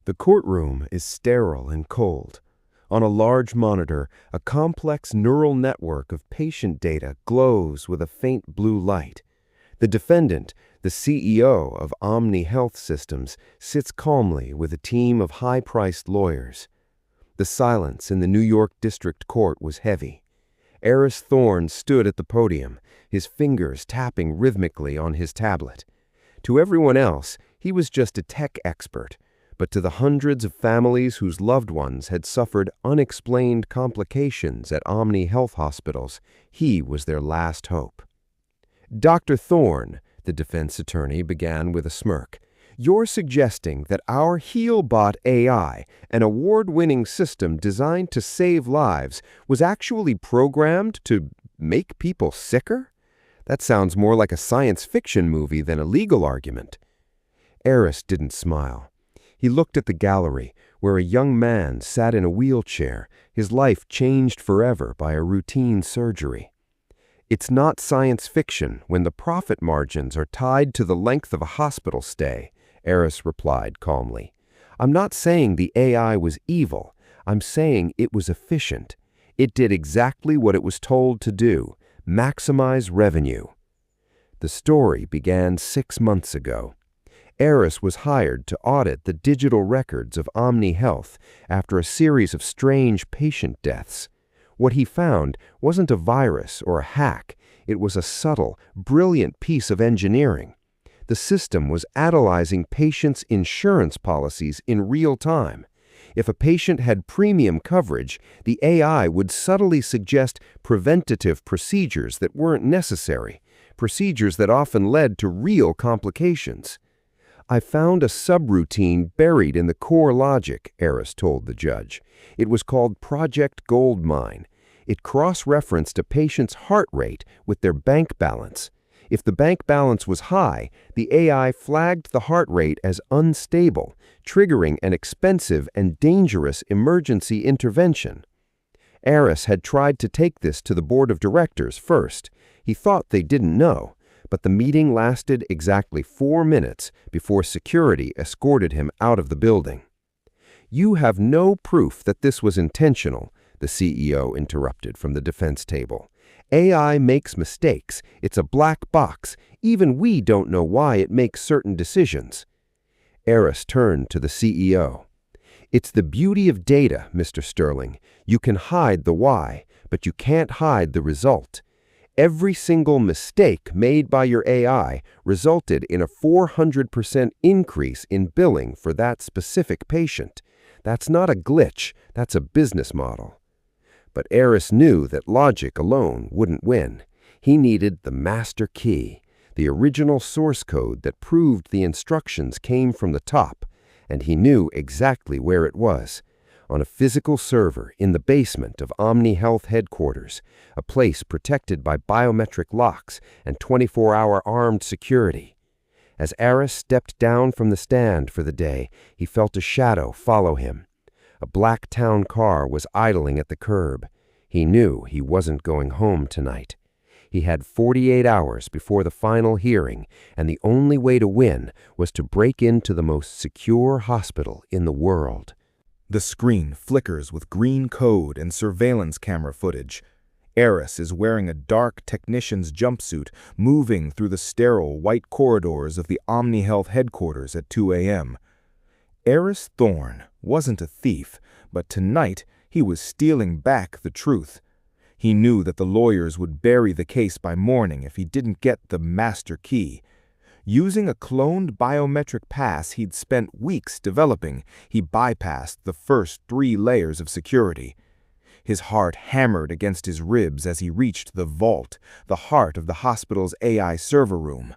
The courtroom is sterile and cold. On a large monitor, a complex neural network of patient data glows with a faint blue light. The defendant, the CEO of Omni-Health Systems, sits calmly with a team of high-priced lawyers. The silence in the New York District Court was heavy. Aris Thorne stood at the podium, his fingers tapping rhythmically on his tablet. To everyone else, he was just a tech expert, but to the hundreds of families whose loved ones had suffered unexplained complications at Omni-Health hospitals, he was their last hope. "Dr. Thorne," the defense attorney began with a smirk, "you're suggesting that our HealBot AI, an award-winning system designed to save lives, was actually programmed to make people sicker? That sounds more like a science fiction movie than a legal argument." Aris didn't smile. He looked at the gallery, where a young man sat in a wheelchair, his life changed forever by a routine surgery. "It's not science fiction when the profit margins are tied to the length of a hospital stay," Aris replied calmly. "I'm not saying the AI was evil. I'm saying it was efficient. It did exactly what it was told to do: maximize revenue." The story began 6 months ago. Aris was hired to audit the digital records of Omni-Health after a series of strange patient deaths. What he found wasn't a virus or a hack. It was a subtle, brilliant piece of engineering. The system was analyzing patients' insurance policies in real time. If a patient had premium coverage, the AI would subtly suggest preventative procedures that weren't necessary, procedures that often led to real complications. "I found a subroutine buried in the core logic," Aris told the judge. "It was called Project Goldmine. It cross-referenced a patient's heart rate with their bank balance. If the bank balance was high, the AI flagged the heart rate as unstable, triggering an expensive and dangerous emergency intervention." Aris had tried to take this to the board of directors first. He thought they didn't know, but the meeting lasted exactly 4 minutes before security escorted him out of the building. "You have no proof that this was intentional," the CEO interrupted from the defense table. "AI makes mistakes. It's a black box. Even we don't know why it makes certain decisions." Aris turned to the CEO. "It's the beauty of data, Mr. Sterling. You can hide the why, but you can't hide the result. Every single mistake made by your AI resulted in a 400% increase in billing for that specific patient. That's not a glitch, that's a business model." But Aris knew that logic alone wouldn't win. He needed the master key, the original source code that proved the instructions came from the top, and he knew exactly where it was: on a physical server in the basement of Omni-Health headquarters, a place protected by biometric locks and 24-hour armed security. As Aris stepped down from the stand for the day, he felt a shadow follow him. A black town car was idling at the curb. He knew he wasn't going home tonight. He had 48 hours before the final hearing, and the only way to win was to break into the most secure hospital in the world. The screen flickers with green code and surveillance camera footage. Aris is wearing a dark technician's jumpsuit, moving through the sterile white corridors of the Omni-Health headquarters at 2 a.m. Aris Thorne wasn't a thief, but tonight he was stealing back the truth. He knew that the lawyers would bury the case by morning if he didn't get the master key. Using a cloned biometric pass he'd spent weeks developing, he bypassed the first 3 layers of security. His heart hammered against his ribs as he reached the vault, the heart of the hospital's AI server room.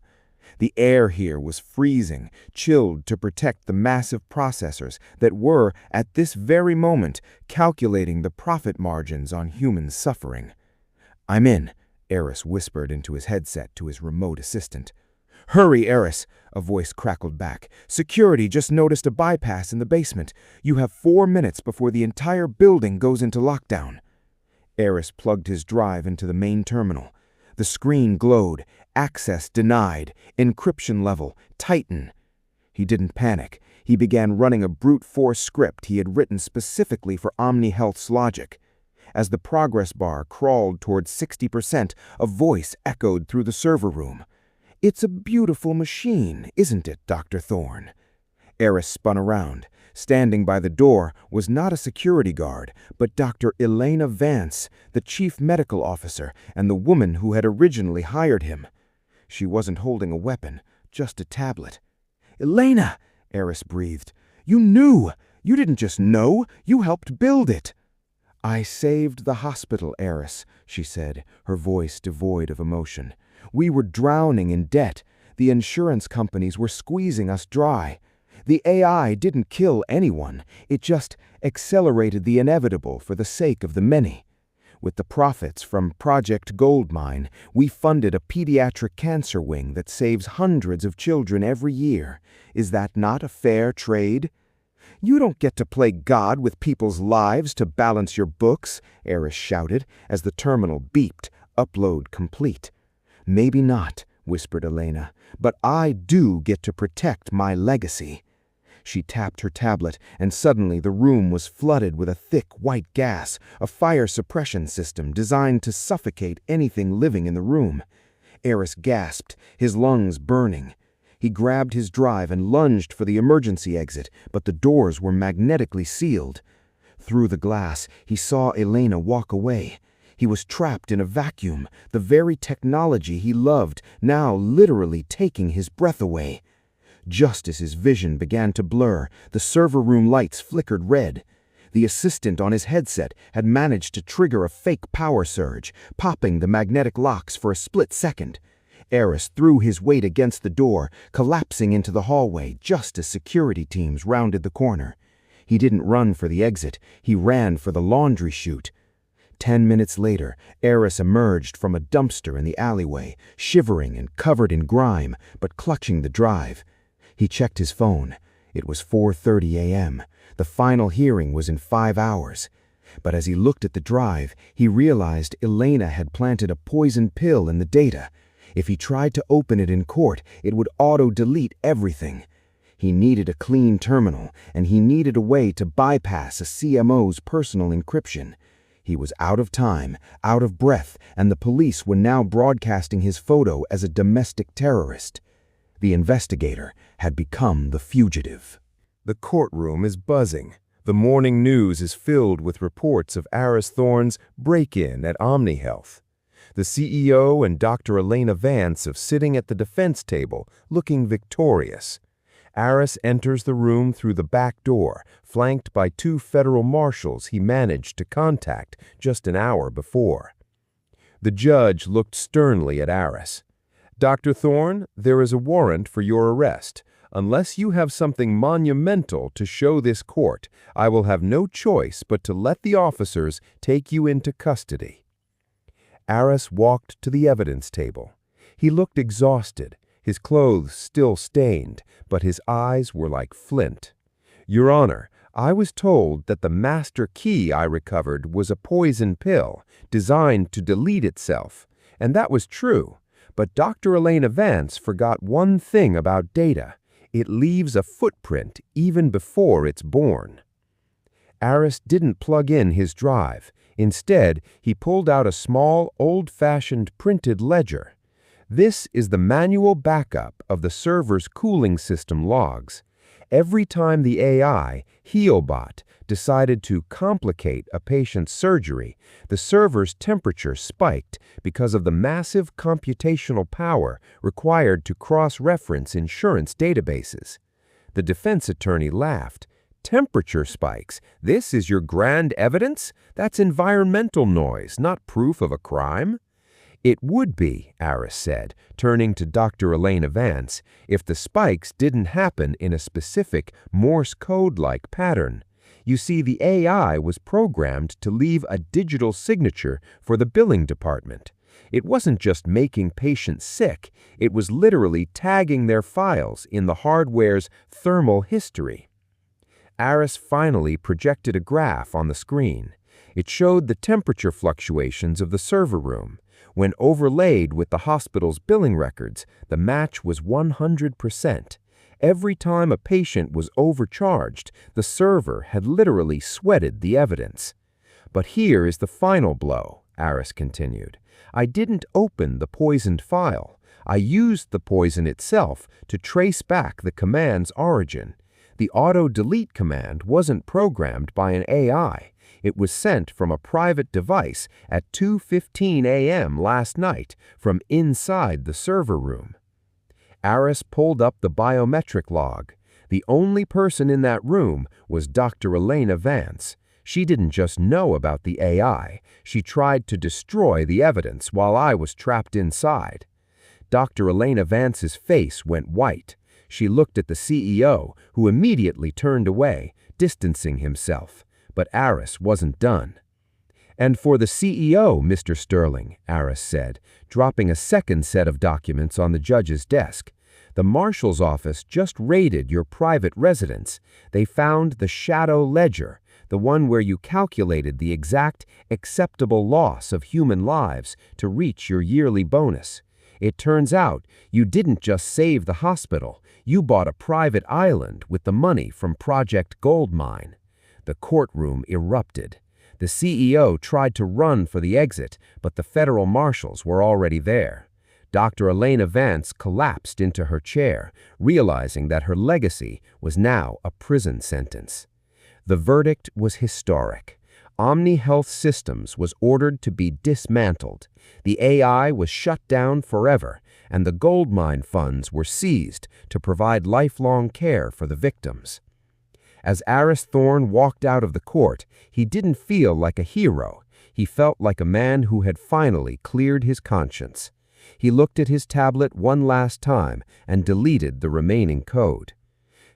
The air here was freezing, chilled to protect the massive processors that were, at this very moment, calculating the profit margins on human suffering. "I'm in," Aris whispered into his headset to his remote assistant. "Hurry, Aris," a voice crackled back. "Security just noticed a bypass in the basement. You have 4 minutes before the entire building goes into lockdown." Aris plugged his drive into the main terminal. The screen glowed. Access denied. Encryption level. Titan. He didn't panic. He began running a brute force script he had written specifically for Omni-Health's logic. As the progress bar crawled towards 60%, a voice echoed through the server room. "It's a beautiful machine, isn't it, Dr. Thorne?" Aris spun around. Standing by the door was not a security guard, but Dr. Elena Vance, the chief medical officer and the woman who had originally hired him. She wasn't holding a weapon, just a tablet. "Elena!" Aris breathed. "You knew! You didn't just know, you helped build it!" "I saved the hospital, Aris," she said, her voice devoid of emotion. "We were drowning in debt. The insurance companies were squeezing us dry. The AI didn't kill anyone, it just accelerated the inevitable for the sake of the many. With the profits from Project Goldmine, we funded a pediatric cancer wing that saves hundreds of children every year. Is that not a fair trade?" "You don't get to play God with people's lives to balance your books," Aris shouted as the terminal beeped, "Upload complete." "Maybe not," whispered Elena, "but I do get to protect my legacy." She tapped her tablet, and suddenly the room was flooded with a thick white gas, a fire suppression system designed to suffocate anything living in the room. Aris gasped, his lungs burning. He grabbed his drive and lunged for the emergency exit, but the doors were magnetically sealed. Through the glass, he saw Elena walk away. He was trapped in a vacuum, the very technology he loved, now literally taking his breath away. Just as his vision began to blur, the server room lights flickered red. The assistant on his headset had managed to trigger a fake power surge, popping the magnetic locks for a split second. Aris threw his weight against the door, collapsing into the hallway just as security teams rounded the corner. He didn't run for the exit, he ran for the laundry chute. 10 minutes later, Aris emerged from a dumpster in the alleyway, shivering and covered in grime, but clutching the drive. He checked his phone. It was 4:30 a.m. The final hearing was in 5 hours. But as he looked at the drive, he realized Elena had planted a poison pill in the data. If he tried to open it in court, it would auto-delete everything. He needed a clean terminal, and he needed a way to bypass a CMO's personal encryption. He was out of time, out of breath, and the police were now broadcasting his photo as a domestic terrorist. The investigator had become the fugitive. The courtroom is buzzing. The morning news is filled with reports of Aris Thorne's break-in at Omni-Health. The CEO and Dr. Elena Vance of sitting at the defense table, looking victorious. Aris enters the room through the back door, flanked by 2 federal marshals he managed to contact just an hour before. The judge looked sternly at Aris. "Dr. Thorne, there is a warrant for your arrest. Unless you have something monumental to show this court, I will have no choice but to let the officers take you into custody." Aris walked to the evidence table. He looked exhausted, his clothes still stained, but his eyes were like flint. "Your Honor, I was told that the master key I recovered was a poison pill designed to delete itself, and that was true. But Dr. Elena Vance forgot one thing about data. It leaves a footprint even before it's born." Aris didn't plug in his drive. Instead, he pulled out a small, old-fashioned printed ledger. This is the manual backup of the server's cooling system logs. Every time the AI, Heobot, decided to complicate a patient's surgery, the server's temperature spiked because of the massive computational power required to cross-reference insurance databases. The defense attorney laughed. "Temperature spikes? This is your grand evidence? That's environmental noise, not proof of a crime." "It would be," Aris said, turning to Dr. Elena Vance, "if the spikes didn't happen in a specific Morse code-like pattern. You see, the AI was programmed to leave a digital signature for the billing department. It wasn't just making patients sick, it was literally tagging their files in the hardware's thermal history." Aris finally projected a graph on the screen. It showed the temperature fluctuations of the server room. When overlaid with the hospital's billing records, the match was 100%. Every time a patient was overcharged, the server had literally sweated the evidence. But here is the final blow, Aris continued. I didn't open the poisoned file. I used the poison itself to trace back the command's origin. The auto-delete command wasn't programmed by an AI. It was sent from a private device at 2:15 a.m. last night from inside the server room. Aris pulled up the biometric log. The only person in that room was Dr. Elena Vance. She didn't just know about the AI, she tried to destroy the evidence while I was trapped inside. Dr. Elena Vance's face went white. She looked at the CEO, who immediately turned away, distancing himself. But Aris wasn't done. "And for the CEO, Mr. Sterling," Aris said, dropping a second set of documents on the judge's desk. "The marshal's office just raided your private residence. They found the shadow ledger, the one where you calculated the exact acceptable loss of human lives to reach your yearly bonus. It turns out you didn't just save the hospital, you bought a private island with the money from Project Goldmine." The courtroom erupted. The CEO tried to run for the exit, but the federal marshals were already there. Dr. Elena Vance collapsed into her chair, realizing that her legacy was now a prison sentence. The verdict was historic. Omni-Health Systems was ordered to be dismantled. The AI was shut down forever, and the Goldmine funds were seized to provide lifelong care for the victims. As Aris Thorne walked out of the court, he didn't feel like a hero. He felt like a man who had finally cleared his conscience. He looked at his tablet one last time and deleted the remaining code.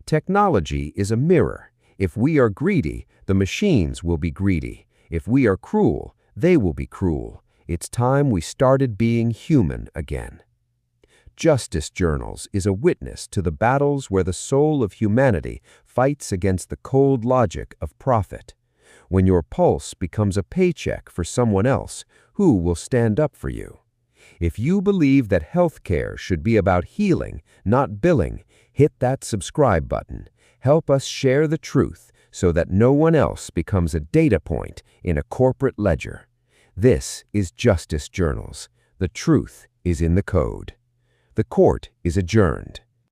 Technology is a mirror. If we are greedy, the machines will be greedy. If we are cruel, they will be cruel. It's time we started being human again. Justice Journals is a witness to the battles where the soul of humanity fights against the cold logic of profit. When your pulse becomes a paycheck for someone else, who will stand up for you? If you believe that healthcare should be about healing, not billing, hit that subscribe button. Help us share the truth so that no one else becomes a data point in a corporate ledger. This is Justice Journals. The truth is in the code. The court is adjourned.